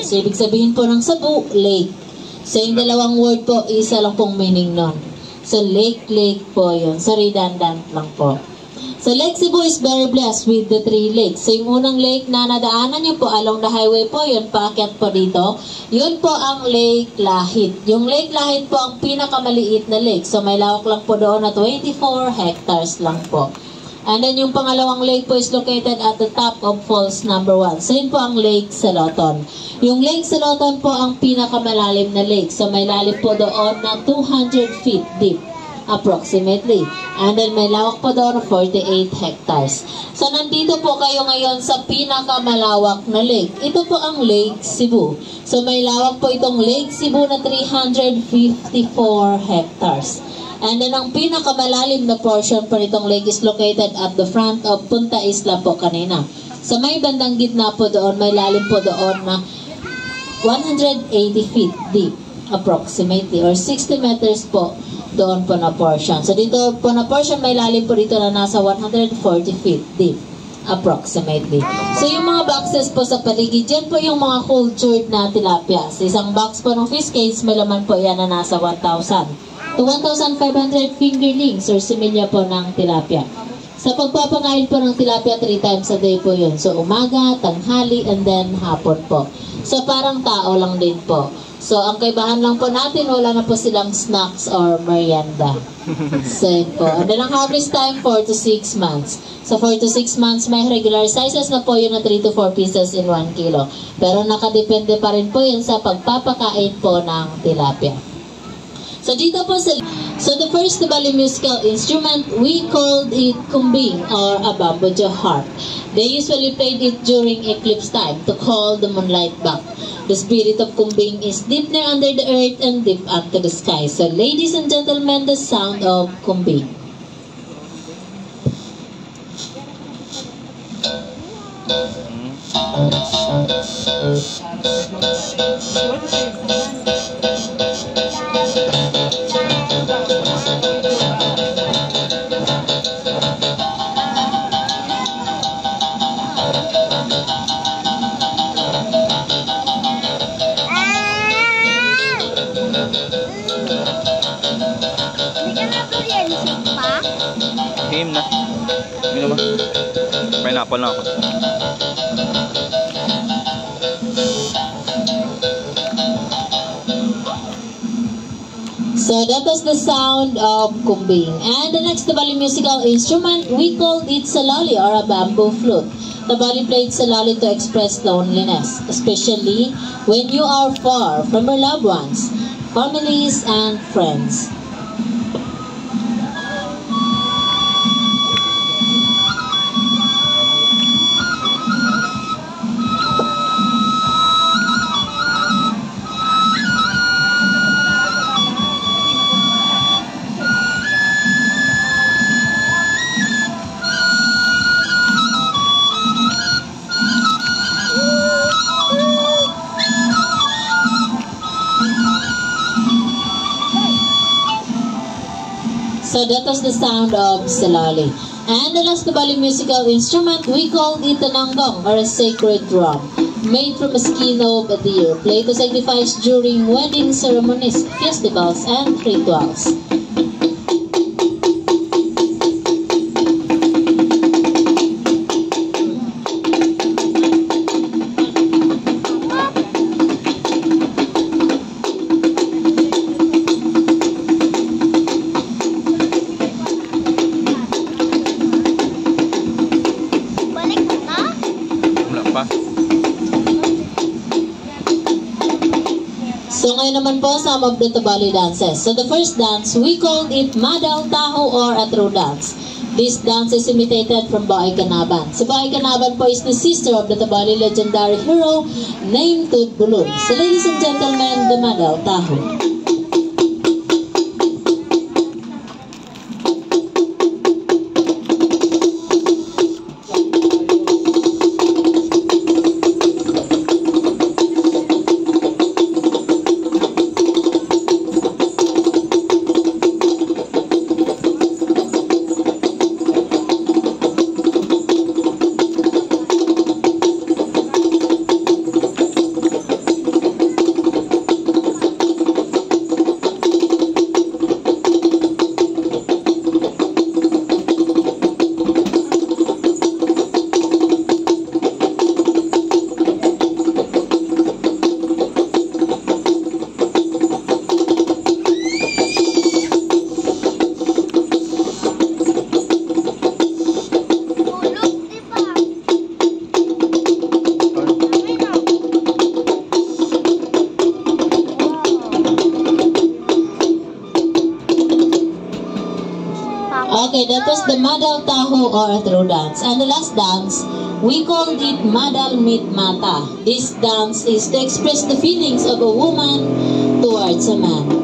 So, ibig sabihin po ng Cebu, lake. So, yung dalawang word po, isa lang pong meaning nun. So, lake po yun. So, redundant lang po. So, Lake Cebu is very blessed with the 3 lakes. So, yung unang lake na nadaanan nyo po along the highway po, yun, paakyat po dito. Yun po ang Lake Lahit. Yung Lake Lahit po ang pinakamaliit na lake. So, may lawak lang po doon na 24 hectares lang po. And then yung pangalawang lake po is located at the top of falls number 1. So yun po ang Lake Saloton. Yung Lake Saloton po ang pinakamalalim na lake. So may lalim po doon na 200 feet deep approximately. And then may lawak po doon na 48 hectares. So nandito po kayo ngayon sa pinakamalawak na lake. Ito po ang Lake Cebu. So may lawak po itong Lake Cebu na 354 hectares. And then ang pinakamalalim na portion po nitong lake is located at the front of Punta Isla po kanina. Sa may bandang gitna po doon, may lalim po doon na 180 feet deep approximately or 60 meters po doon po na portion. So dito po na portion, may lalim po dito na nasa 140 feet deep approximately. So yung mga boxes po sa paligid, yan po yung mga cultured na tilapia. Sa isang box po ng fish cage, may laman po yan na nasa 1,000 to 1,500 fingerlings or similya po ng tilapia. Sa pagpapangain po ng tilapia, 3 times a day po yun. So umaga, tanghali, and then hapon po. So parang tao lang din po. So ang kaibahan lang po natin, wala na po silang snacks or merienda. So yun po. And then ang harvest time, 4 to 6 months. So 4 to 6 months, may regular sizes na po yun na 3 to 4 pieces in 1 kilo. Pero nakadepende pa rin po yun sa pagpapakain po ng tilapia. So dito po so the first Bali musical instrument, we called it kumbing or a bamboja harp. They usually played it during eclipse time to call the moonlight back. The spirit of kumbing is deep there under the earth and deep unto the sky. So ladies and gentlemen, the sound of kumbing. Game na. Ano ba? Pineapple na ako. So that was the sound of kumbing. And the next Bali musical instrument, we called it salali or a bamboo flute. The Bali played salali to express loneliness, especially when you are far from your loved ones, families, and friends. So that was the sound of salali. And the last Bali musical instrument, we called it a nanggong or a sacred drum, made from a skin of a deer, played to sacrifice during wedding ceremonies, festivals, and rituals. So ngayon naman po some of the Tabali dances. So the first dance, we called it Madal Taho or a true dance. This dance is imitated from Baay Canaban. Si Baay Canaban po is the sister of the Tabali legendary hero named Tut Bulun. So ladies and gentlemen, the Madal Taho. Okay, that was the Madal Taho or a true dance. And the last dance, we called it Madal Mit Mata. This dance is to express the feelings of a woman towards a man.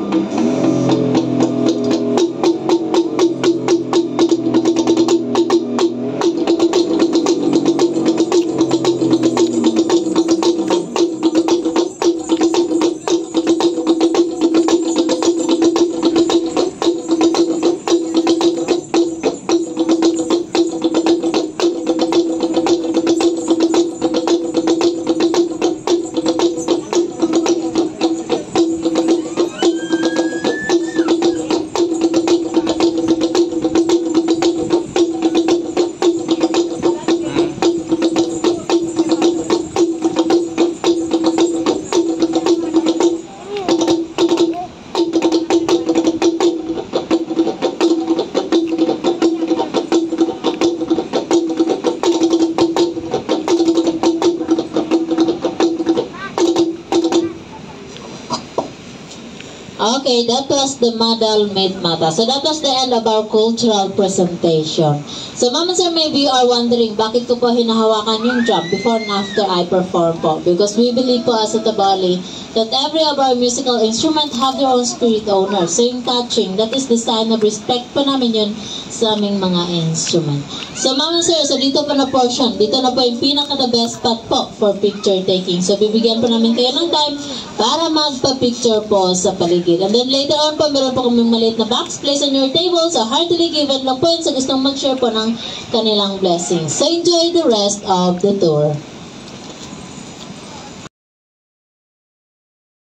Okay, that was the Madal Mit Mata. So that was the end of our cultural presentation. So Mama Sir, maybe you are wondering, bakit ko po hinahawakan yung drum before and after I perform po? Because we believe po as a Tabali that every of our musical instrument have their own spirit owner. So yung touching, that is the sign of respect po namin yun sa aming mga instrument. So Mama Sir, so dito po na portion, dito na po yung pinaka-the best spot po for picture taking. So bibigyan po namin kayo ng time para magpa-picture po sa paligid. And then later on po, meron po kaming maliit na box place on your table. So heartily given lang po yun sa gustong mag-share po ng kanilang blessings. So enjoy the rest of the tour.